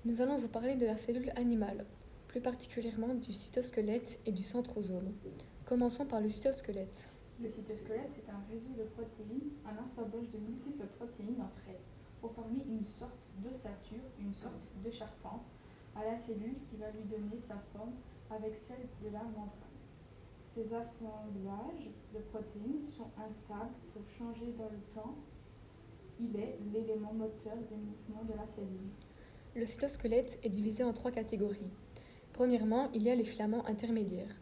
Nous allons vous parler de la cellule animale, plus particulièrement du cytosquelette et du centrosome. Commençons par le cytosquelette. Le cytosquelette est un réseau de protéines, un assemblage de multiples protéines entre elles, pour former une sorte d'ossature, une sorte de charpente, à la cellule qui va lui donner sa forme avec celle de la membrane. Ces assemblages de protéines sont instables, peuvent changer dans le temps. Il est l'élément moteur des mouvements de la cellule. Le cytosquelette est divisé en 3 catégories. Premièrement, il y a les filaments intermédiaires.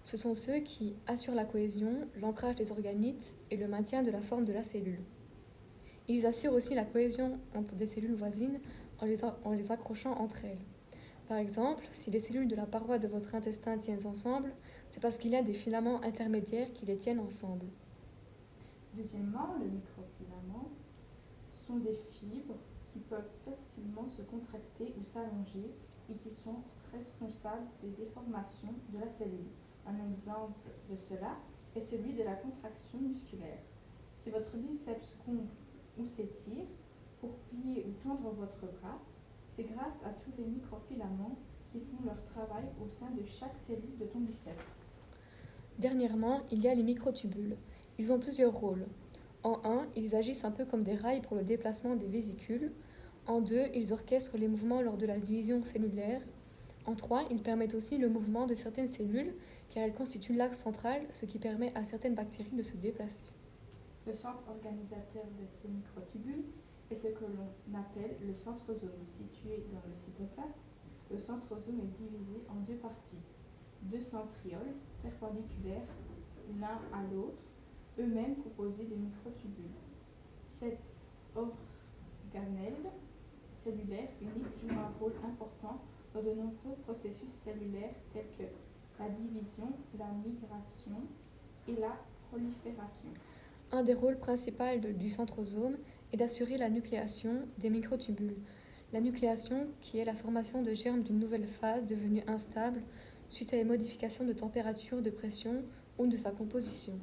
Ce sont ceux qui assurent la cohésion, l'ancrage des organites et le maintien de la forme de la cellule. Ils assurent aussi la cohésion entre des cellules voisines en les accrochant entre elles. Par exemple, si les cellules de la paroi de votre intestin tiennent ensemble, c'est parce qu'il y a des filaments intermédiaires qui les tiennent ensemble. Deuxièmement, les microfilaments sont des fibres qui peuvent facilement se contracter ou s'allonger et qui sont responsables des déformations de la cellule. Un exemple de cela est celui de la contraction musculaire. Si votre biceps gonfle ou s'étire pour plier ou tendre votre bras, c'est grâce à tous les microfilaments qui font leur travail au sein de chaque cellule de ton biceps. Dernièrement, il y a les microtubules. Ils ont plusieurs rôles. En 1, ils agissent un peu comme des rails pour le déplacement des vésicules. En 2, ils orchestrent les mouvements lors de la division cellulaire. En 3, ils permettent aussi le mouvement de certaines cellules, car elles constituent l'axe central, ce qui permet à certaines bactéries de se déplacer. Le centre organisateur de ces microtubules est ce que l'on appelle le centrosome. Situé dans le cytoplasme, le centrosome est divisé en 2 parties. 2 centrioles perpendiculaires l'un à l'autre, eux-mêmes composés de microtubules. Cette organelle cellulaire unique joue un rôle important dans de nombreux processus cellulaires tels que la division, la migration et la prolifération. Un des rôles principaux du centrosome est d'assurer la nucléation des microtubules. La nucléation, qui est la formation de germes d'une nouvelle phase devenue instable suite à une modification de température, de pression ou de sa composition.